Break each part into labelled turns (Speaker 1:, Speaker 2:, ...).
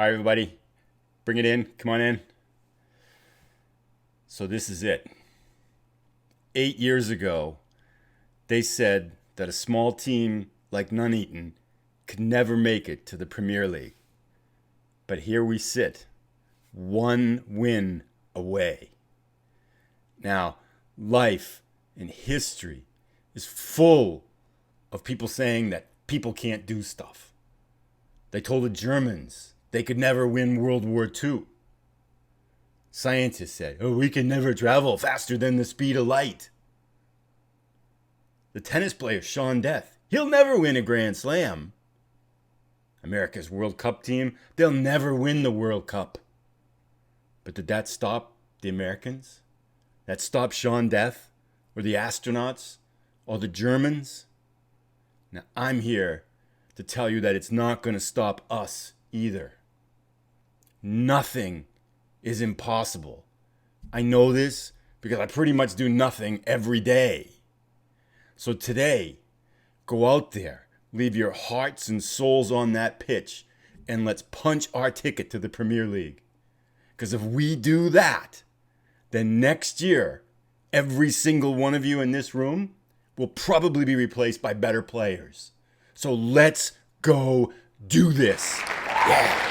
Speaker 1: All right, everybody, bring it in. Come on in. So this is it. 8 years ago, they said that a small team like Nuneaton could never make it to the Premier League. But here we sit, one win away. Now, life and history is full of people saying that people can't do stuff. They told the Germans they could never win World War II. Scientists said, we can never travel faster than the speed of light. The tennis player Sean Death, he'll never win a Grand Slam. America's World Cup team, they'll never win the World Cup. But did that stop the Americans? That stop Sean Death or the astronauts or the Germans? Now I'm here to tell you that it's not going to stop us either. Nothing is impossible. I know this because I pretty much do nothing every day. So today, go out there, leave your hearts and souls on that pitch, and let's punch our ticket to the Premier League. Because if we do that, then next year, every single one of you in this room will probably be replaced by better players. So let's go do this. Yeah.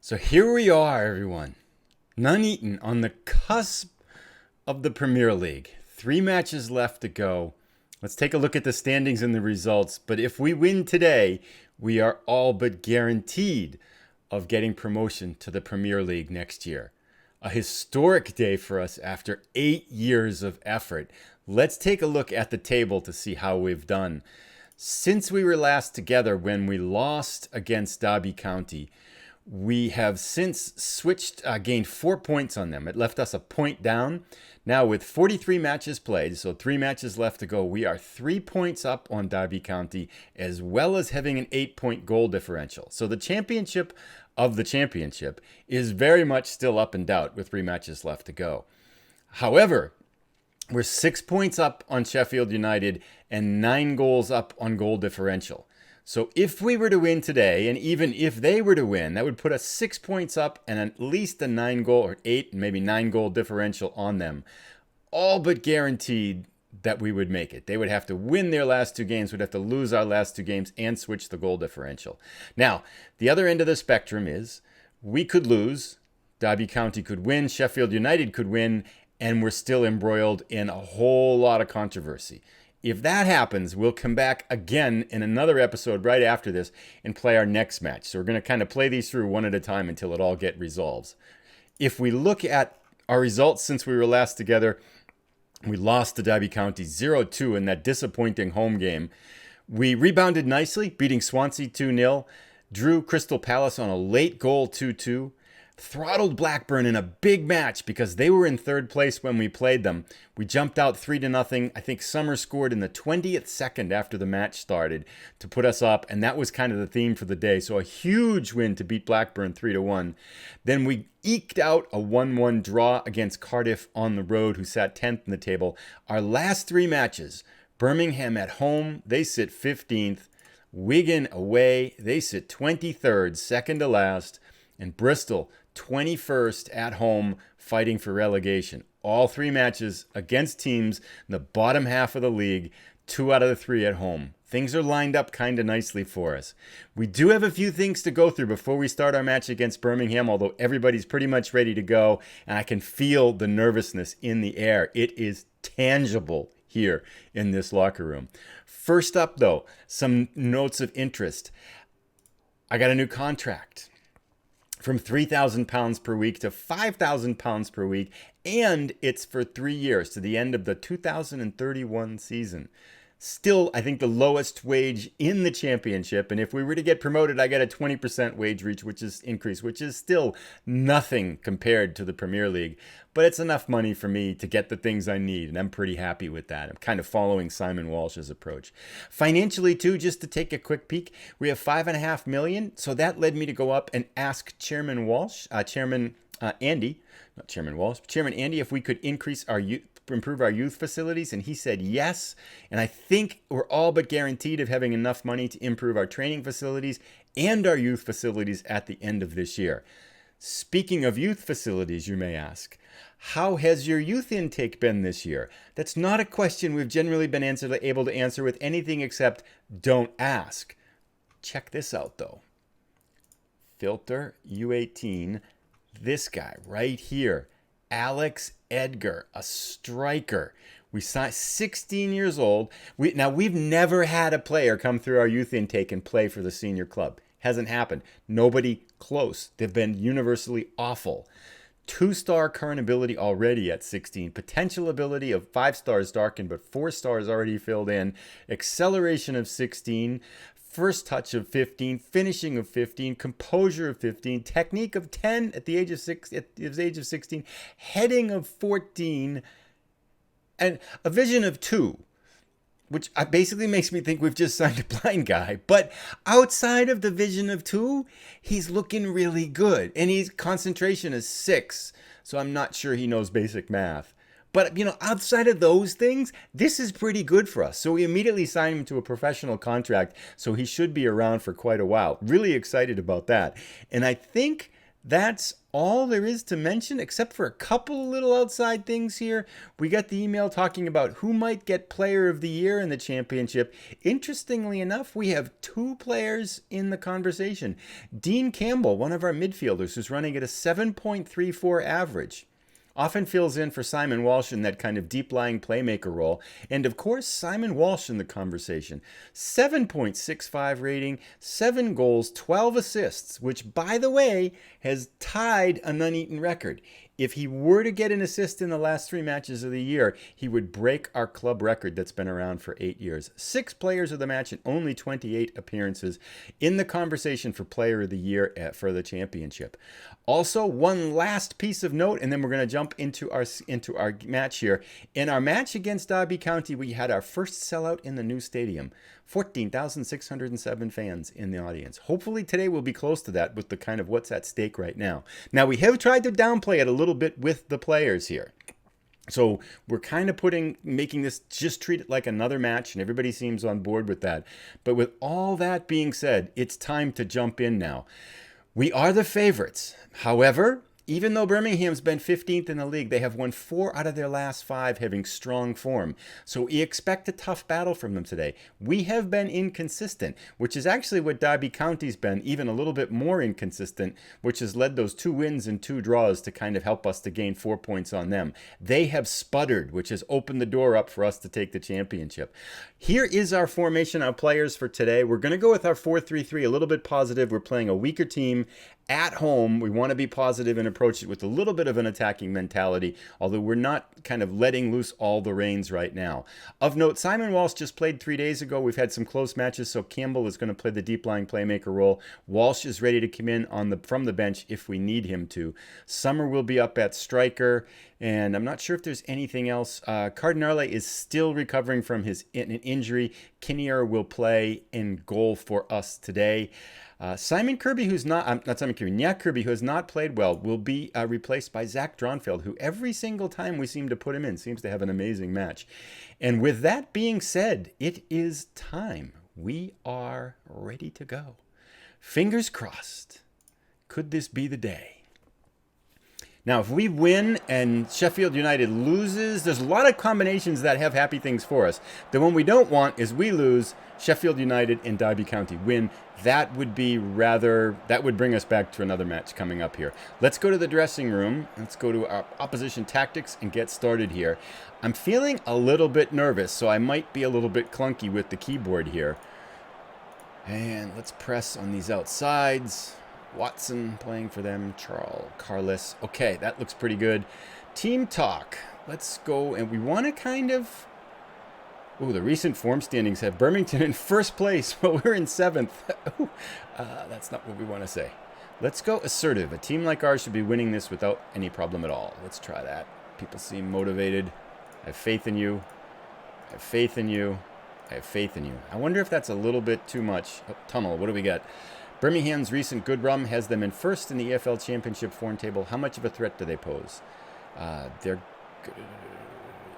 Speaker 1: So here we are, everyone. Nuneaton on the cusp of the Premier League. 3 matches left to go. Let's take a look at the standings and the results. But if we win today, we are all but guaranteed of getting promotion to the Premier League next year. A historic day for us after 8 years of effort. Let's take a look at the table to see how we've done. Since we were last together when we lost against Derby County, we have since switched, gained 4 points on them. It left us a point down. Now with 43 matches played, so 3 matches left to go, we are 3 points up on Derby County, as well as having an 8-point goal differential. So the championship of the championship is very much still up in doubt with 3 matches left to go. However, we're 6 points up on Sheffield United and 9 goals up on goal differential. So if we were to win today, and even if they were to win, that would put us 6 points up and at least a 9 goal or 8, maybe 9 goal differential on them. All but guaranteed that we would make it. They would have to win their last 2 games, would have to lose our last 2 games and switch the goal differential. Now, the other end of the spectrum is we could lose, Derby County could win, Sheffield United could win, and we're still embroiled in a whole lot of controversy. If that happens, we'll come back again in another episode right after this and play our next match. So we're going to kind of play these through one at a time until it all gets resolved. If we look at our results since we were last together, we lost to Derby County 0-2 in that disappointing home game. We rebounded nicely, beating Swansea 2-0, drew Crystal Palace on a late goal 2-2, throttled Blackburn in a big match because they were in 3rd place when we played them. We jumped out 3-0. I think Summer scored in the 20th second after the match started to put us up, and that was kind of the theme for the day. So a huge win to beat Blackburn 3-1. Then we eked out a 1-1 draw against Cardiff on the road, who sat 10th in the table. Our last 3 matches, Birmingham at home, they sit 15th. Wigan away, they sit 23rd, second to last. And Bristol, 21st at home, fighting for relegation. All 3 matches against teams in the bottom half of the league, 2 out of the 3 at home. Things are lined up kind of nicely for us. We do have a few things to go through before we start our match against Birmingham, although everybody's pretty much ready to go, and I can feel the nervousness in the air. It is tangible here in this locker room. First up, though, some notes of interest. I got a new contract. From £3,000 per week to £5,000 per week, and it's for 3 years to the end of the 2031 season. Still, I think the lowest wage in the championship, and if we were to get promoted, I get a 20% wage increase, which is still nothing compared to the Premier League, but it's enough money for me to get the things I need, and I'm pretty happy with that. I'm kind of following Simon Walsh's approach. Financially, too, just to take a quick peek, we have $5.5 million, so that led me to go up and ask Chairman Andy, if we could increase our youth improve our youth facilities? And he said yes. And I think we're all but guaranteed of having enough money to improve our training facilities and our youth facilities at the end of this year. Speaking of youth facilities, you may ask, how has your youth intake been this year? That's not a question we've generally been able to answer with anything except don't ask. Check this out, though. Filter U18, this guy right here, Alex Edgar, a striker. We signed 16 years old. We've never had a player come through our youth intake and play for the senior club. Hasn't happened. Nobody close. They've been universally awful. 2-star current ability already at 16. Potential ability of 5 stars darkened, but 4 stars already filled in. Acceleration of 16. First touch of 15. Finishing of 15. Composure of 15. Technique of 10 at the age of 16. Heading of 14. And a vision of 2. Which basically makes me think we've just signed a blind guy. But outside of the vision of 2, he's looking really good. And his concentration is 6. So I'm not sure he knows basic math. But, outside of those things, this is pretty good for us. So we immediately signed him to a professional contract. So he should be around for quite a while. Really excited about that. And I think that's all there is to mention, except for a couple little outside things here. We got the email talking about who might get Player of the Year in the championship. Interestingly enough, we have 2 players in the conversation. Dean Campbell, one of our midfielders, who's running at a 7.34 average. Often fills in for Simon Walsh in that kind of deep-lying playmaker role. And of course, Simon Walsh in the conversation. 7.65 rating, 7 goals, 12 assists, which, by the way, has tied a Nuneaton record. If he were to get an assist in the last 3 matches of the year, he would break our club record that's been around for 8 years. 6 players of the match and only 28 appearances in the conversation for Player of the Year for the championship. Also, one last piece of note, and then we're going to jump into our match here. In our match against Derby County, we had our first sellout in the new stadium. 14,607 fans in the audience. Hopefully today we'll be close to that with the kind of what's at stake right now. Now, we have tried to downplay it a little bit with the players here. So we're kind of making this just treat it like another match, and everybody seems on board with that. But with all that being said, it's time to jump in now. We are the favorites. However, even though Birmingham's been 15th in the league, they have won 4 out of their last 5, having strong form. So we expect a tough battle from them today. We have been inconsistent, which is actually what Derby County's been, even a little bit more inconsistent, which has led those 2 wins and 2 draws to kind of help us to gain 4 points on them. They have sputtered, which has opened the door up for us to take the championship. Here is our formation of players for today. We're going to go with our 4-3-3, a little bit positive. We're playing a weaker team at home. We want to be positive and approach it with a little bit of an attacking mentality, although we're not kind of letting loose all the reins right now. Of note, Simon Walsh just played 3 days ago. We've had some close matches, so Campbell is going to play the deep-lying playmaker role. Walsh is ready to come in from the bench if we need him to. Summer will be up at striker, and I'm not sure if there's anything else. Cardinale is still recovering from his injury. Kinnear will play in goal for us today. Simon Kirby, Nyak Kirby, who has not played well, will be replaced by Zach Dronfeld, who every single time we seem to put him in seems to have an amazing match. And with that being said, it is time. We are ready to go. Fingers crossed. Could this be the day? Now, if we win and Sheffield United loses, there's a lot of combinations that have happy things for us. The one we don't want is we lose, Sheffield United and Derby County win. That would bring us back to another match coming up here. Let's go to the dressing room. Let's go to our opposition tactics and get started here. I'm feeling a little bit nervous, so I might be a little bit clunky with the keyboard here. And let's press on these outsides. Watson playing for them. Carlos. Okay, that looks pretty good. Team talk. Let's go. And we want to kind of... Ooh, the recent form standings have Birmingham in first place, but we're in 7th. That's not what we want to say. Let's go assertive. A team like ours should be winning this without any problem at all. Let's try that. People seem motivated. I have faith in you. I have faith in you. I have faith in you. I wonder if that's a little bit too much. Oh, tunnel, what do we got? Birmingham's recent good run has them in first in the EFL Championship form table. How much of a threat do they pose?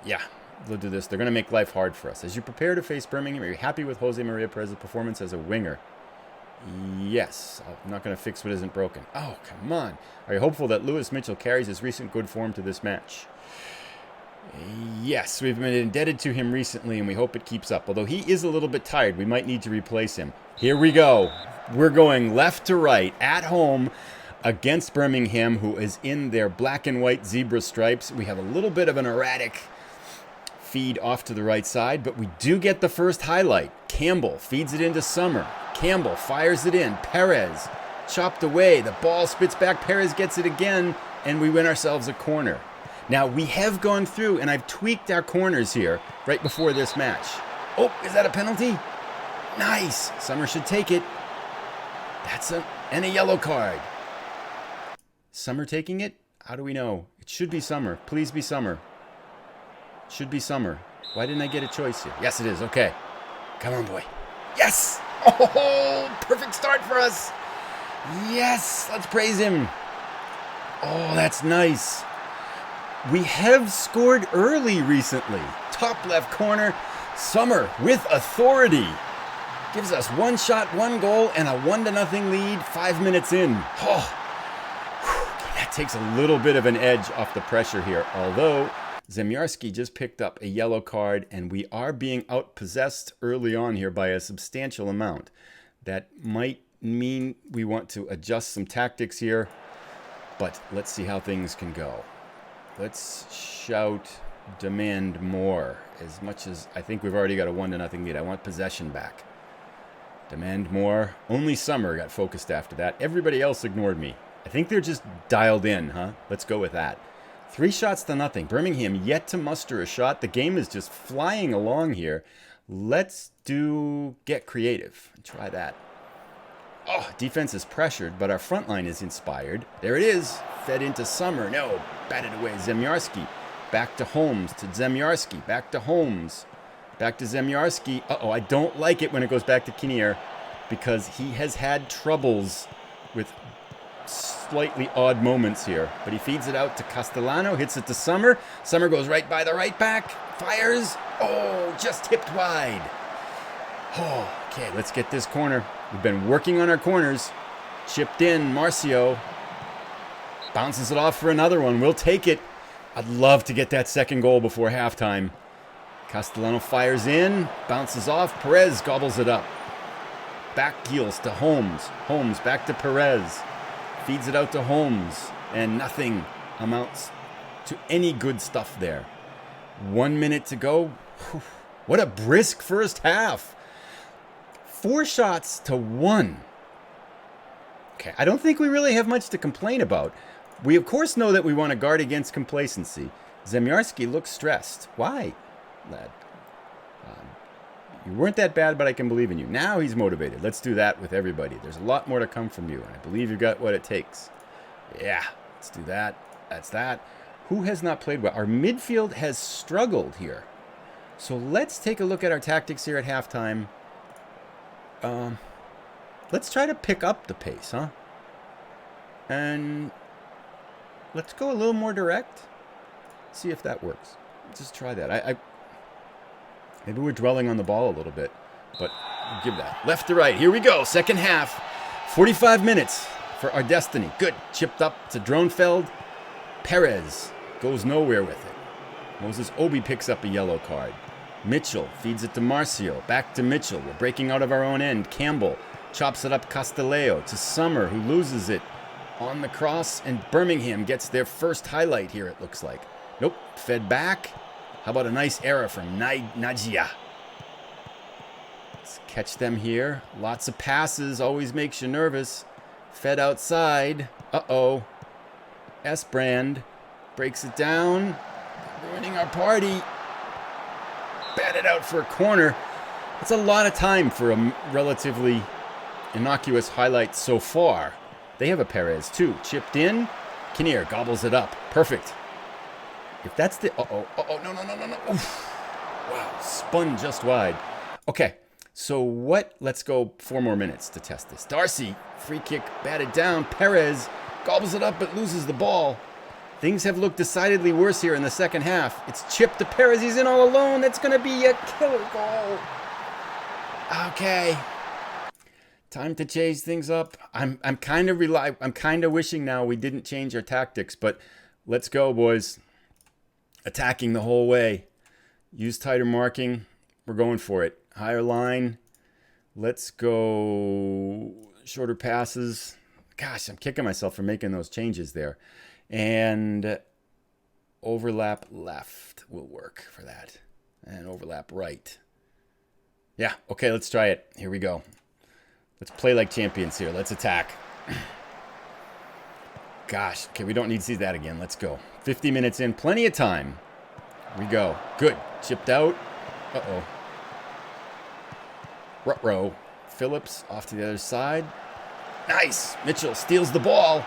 Speaker 1: Yeah, they'll do this. They're going to make life hard for us. As you prepare to face Birmingham, are you happy with Jose Maria Perez's performance as a winger? Yes. I'm not going to fix what isn't broken. Oh, come on. Are you hopeful that Lewis Mitchell carries his recent good form to this match? Yes, we've been indebted to him recently, and we hope it keeps up. Although he is a little bit tired, we might need to replace him. Here we go. We're going left to right at home against Birmingham, who is in their black and white zebra stripes. We have a little bit of an erratic feed off to the right side, but we do get the first highlight. Campbell feeds it into Summer. Campbell fires it in. Perez chopped away. The ball spits back. Perez gets it again, and we win ourselves a corner. Now, we have gone through, and I've tweaked our corners here right before this match. Oh, is that a penalty? Nice. Summer should take it. And a yellow card. Summer taking it? How do we know? It should be Summer. Please be Summer. Should be Summer. Why didn't I get a choice here? Yes, it is. Okay. Come on, boy. Yes! Oh, perfect start for us. Yes, let's praise him. Oh, that's nice. We have scored early recently. Top left corner. Summer with authority. Gives us one shot, one goal, and a 1-0 lead 5 minutes in. Oh, that takes a little bit of an edge off the pressure here. Although Zemyarski just picked up a yellow card, and we are being outpossessed early on here by a substantial amount. That might mean we want to adjust some tactics here, but let's see how things can go. Let's shout, demand more. As much as I think we've already got a 1-0 lead. I want possession back. Demand more. Only Summer got focused after that. Everybody else ignored me. I think they're just dialed in, huh? Let's go with that. 3 shots to nothing. Birmingham yet to muster a shot. The game is just flying along here. Let's get creative. Try that. Oh, defense is pressured, but our front line is inspired. There it is. Fed into Summer. No, batted away. Zemyarski. Back to Holmes. To Zemyarski. Back to Holmes. Back to Zemyarski. Uh-oh, I don't like it when it goes back to Kinnear because he has had troubles with slightly odd moments here. But he feeds it out to Castellano. Hits it to Summer. Summer goes right by the right back. Fires. Oh, just tipped wide. Oh, okay, let's get this corner. We've been working on our corners. Chipped in, Marcio. Bounces it off for another one. We'll take it. I'd love to get that second goal before halftime. Castellano fires in. Bounces off. Perez gobbles it up. Back heels to Holmes. Holmes back to Perez. Feeds it out to Holmes. And nothing amounts to any good stuff there. 1 minute to go. Whew. What a brisk first half. 4 shots to 1. Okay, I don't think we really have much to complain about. We, of course, know that we want to guard against complacency. Zemyarski looks stressed. Why, lad? You weren't that bad, but I can believe in you. Now he's motivated. Let's do that with everybody. There's a lot more to come from you, and I believe you've got what it takes. Yeah, let's do that. That's that. Who has not played well? Our midfield has struggled here. So let's take a look at our tactics here at halftime. Let's try to pick up the pace, huh? And let's go a little more direct. See if that works. Just try that. Maybe we're dwelling on the ball a little bit, but we'll give that. Left to right. Here we go. Second half. 45 minutes for our destiny. Good. Chipped up to Dronefeld. Perez goes nowhere with it. Moses Obi picks up a yellow card. Mitchell feeds it to Marcio. Back to Mitchell. We're breaking out of our own end. Campbell chops it up Castelleo to Summer, who loses it on the cross. And Birmingham gets their first highlight here, it looks like. Nope. Fed back. How about a nice error from Najia? Let's catch them here. Lots of passes. Always makes you nervous. Fed outside. Uh-oh. S-Brand breaks it down. Ruining our party. Batted out for a corner. That's a lot of time for a relatively innocuous highlight so far. They have a Perez too. Chipped in. Kinnear gobbles it up. Perfect. If that's the... No. Oof. Wow, spun just wide. Okay, so what? Let's go 4 more minutes to test this. Darcy, free kick, batted down. Perez gobbles it up but loses the ball. Things have looked decidedly worse here in the second half. It's chipped to Perez. He's in all alone. That's going to be a killer goal. Okay. Time to change things up. I'm kind of wishing now we didn't change our tactics, but let's go, boys. Attacking the whole way. Use tighter marking. We're going for it. Higher line. Let's go shorter passes. Gosh, I'm kicking myself for making those changes there. And overlap left will work for that. And overlap right. Yeah, okay, let's try it. Here we go. Let's play like champions here. Let's attack. Gosh, okay, we don't need to see that again. Let's go. 50 minutes in, plenty of time. Here we go. Good. Chipped out. Uh-oh. Ruh-roh. Phillips off to the other side. Nice. Mitchell steals the ball.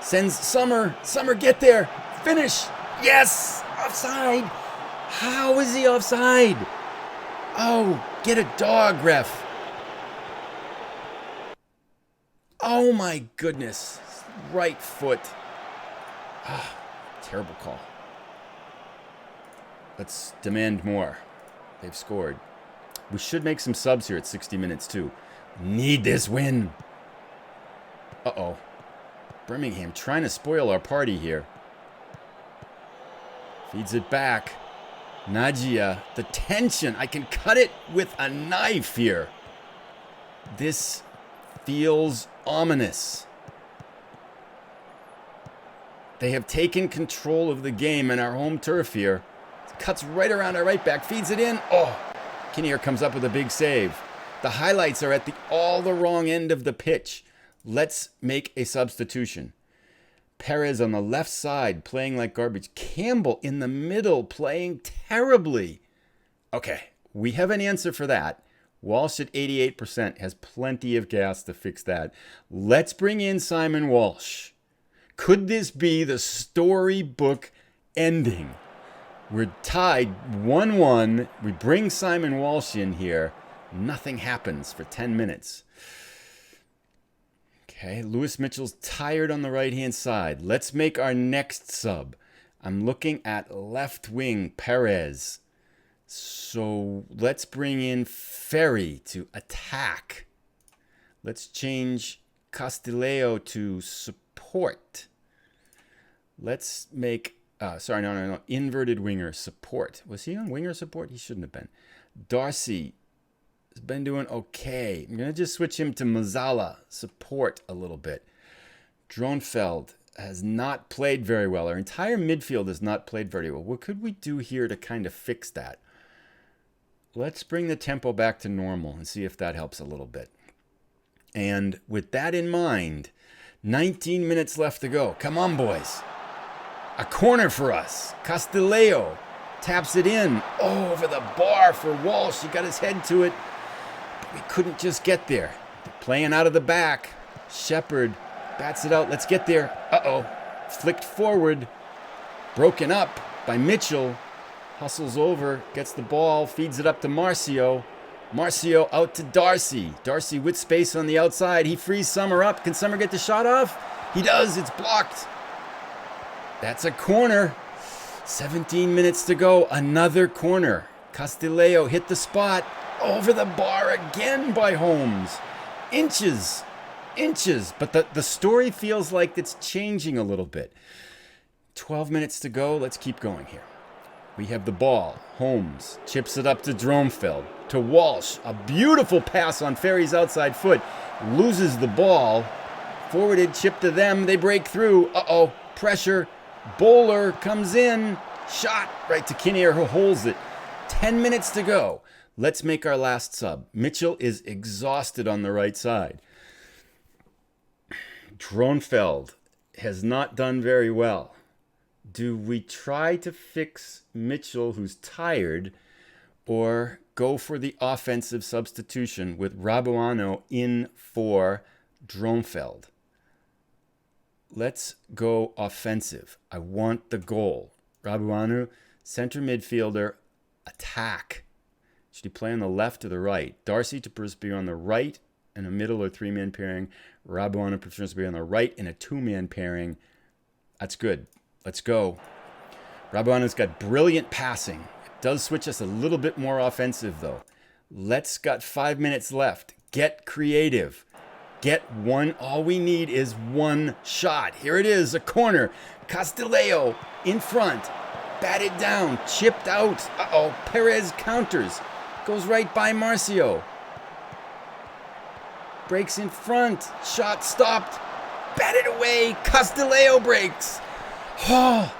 Speaker 1: Sends Summer. Summer, get there. Finish. Yes. Offside. How is he offside? Oh, get a dog, ref. Oh, my goodness. Right foot. Ah, terrible call. Let's demand more. They've scored. We should make some subs here at 60 minutes, too. Need this win. Uh-oh. Birmingham trying to spoil our party here. Feeds it back. Najia, the tension. I can cut it with a knife here. This feels ominous. They have taken control of the game in our home turf here. Cuts right around our right back. Feeds it in. Oh, Kinnear comes up with a big save. The highlights are at all the wrong end of the pitch. Let's make a substitution. Perez on the left side playing like garbage. Campbell in the middle playing terribly. Okay, we have an answer for that. Walsh at 88% has plenty of gas to fix that. Let's bring in Simon Walsh. Could this be the storybook ending? We're tied 1-1. We bring Simon Walsh in here. Nothing happens for 10 minutes. Okay, Lewis Mitchell's tired on the right-hand side. Let's make our next sub. I'm looking at left wing Perez. So let's bring in Ferry to attack. Let's change Castileo to support. Let's make, inverted winger support. Was he on winger support? He shouldn't have been. Darcy has been doing okay. I'm going to just switch him to Mazzala, support a little bit. Dronefeld has not played very well. Our entire midfield has not played very well. What could we do here to kind of fix that? Let's bring the tempo back to normal and see if that helps a little bit. And with that in mind, 19 minutes left to go. Come on, boys. A corner for us. Castileo taps it in. Oh, over the bar for Walsh. He got his head to it. But we couldn't just get there. They're playing out of the back. Shepard bats it out. Let's get there. Uh-oh. Flicked forward. Broken up by Mitchell. Hustles over. Gets the ball. Feeds it up to Marcio. Marcio out to Darcy. Darcy with space on the outside. He frees Summer up. Can Summer get the shot off? He does. It's blocked. That's a corner. 17 minutes to go. Another corner. Castileo hit the spot. Over the bar again by Holmes. Inches. But the story feels like it's changing a little bit. 12 minutes to go. Let's keep going here. We have the ball. Holmes chips it up to Dronefeld. To Walsh. A beautiful pass on Ferry's outside foot. Loses the ball. Forwarded chip to them. They break through. Uh-oh. Pressure. Bowler comes in. Shot right to Kinnear, who holds it. 10 minutes to go. Let's make our last sub. Mitchell is exhausted on the right side. Dronefeld has not done very well. Do we try to fix Mitchell, who's tired, or go for the offensive substitution with Rabuano in for Dronefeld? Let's go offensive. I want the goal. Rabuano, center midfielder, attack. Should he play on the left or the right? Darcy prefers to be on the right in a middle or three-man pairing. Rabuano prefers to be on the right in a two-man pairing. That's good. Let's go. Rabuana's got brilliant passing. It does switch us a little bit more offensive, though. Let's got 5 minutes left. Get creative. Get one. All we need is one shot. Here it is, a corner. Castillejo in front. Batted down. Chipped out. Uh-oh. Perez counters. Goes right by Marcio. Breaks in front. Shot stopped. Batted away. Castillejo breaks. Oh,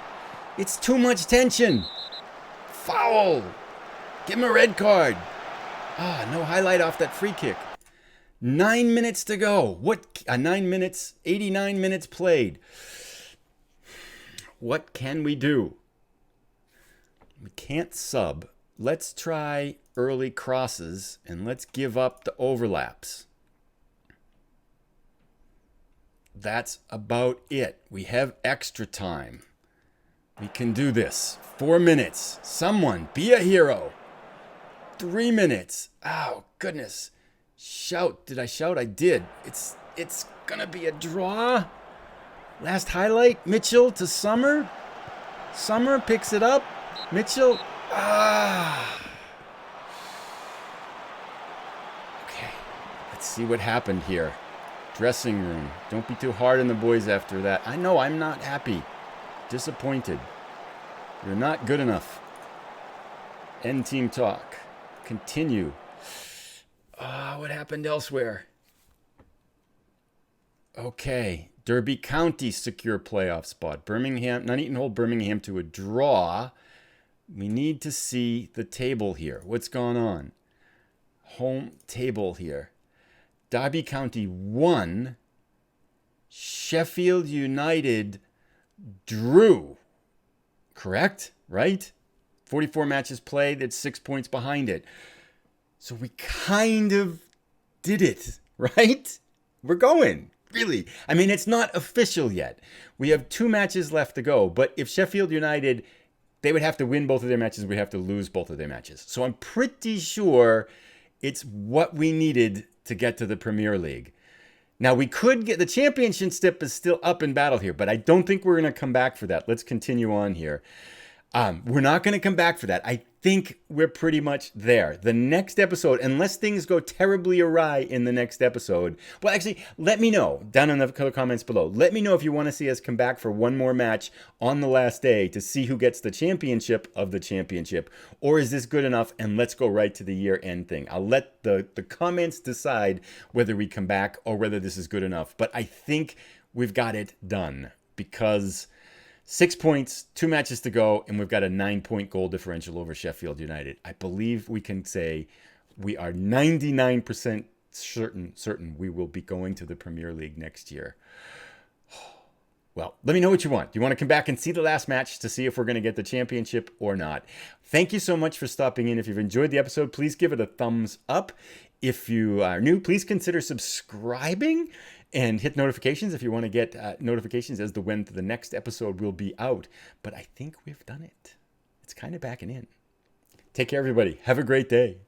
Speaker 1: it's too much tension. Foul. Give him a red card. No highlight off that free kick. 9 minutes to go. 9 minutes, 89 minutes played. What can we do? We can't sub. Let's try early crosses and let's give up the overlaps. That's about it. We have extra time. We can do this. 4 minutes. Someone be a hero. 3 minutes. Oh, goodness. Shout. Did I shout? I did. It's gonna be a draw. Last highlight. Mitchell to Summer. Summer picks it up. Mitchell. Okay. Let's see what happened here. Dressing room. Don't be too hard on the boys after that. I know I'm not happy. Disappointed. You're not good enough. End team talk. Continue. What happened elsewhere? Okay. Derby County secure playoff spot. Birmingham, Nuneaton hold Birmingham to a draw. We need to see the table here. What's going on? Home table here. Derby County won. Sheffield United drew. Correct? Right? 44 matches played. It's 6 points behind it. So we kind of did it, right? We're going. Really. I mean, it's not official yet. We have 2 matches left to go. But if Sheffield United, they would have to win both of their matches. We'd have to lose both of their matches. So I'm pretty sure it's what we needed to get to the Premier League. Now, we could get the championship step is still up in battle here, but I don't think we're going to come back for that. Let's continue on here. We're not going to come back for that. I think we're pretty much there. The next episode, unless things go terribly awry in the next episode, well, actually, let me know down in the comments below. Let me know if you want to see us come back for one more match on the last day to see who gets the championship of the championship. Or is this good enough? And let's go right to the year-end thing. I'll let the comments decide whether we come back or whether this is good enough. But I think we've got it done because 6 points, 2 matches to go, and we've got a 9-point goal differential over Sheffield United. I believe we can say we are 99% certain we will be going to the Premier League next year. Well, let me know what you want. Do you want to come back and see the last match to see if we're going to get the championship or not? Thank you so much for stopping in. If you've enjoyed the episode, please give it a thumbs up. If you are new, please consider subscribing and hit notifications if you want to get notifications as to when the next episode will be out. But I think we've done it. It's kind of backing in. Take care, everybody. Have a great day.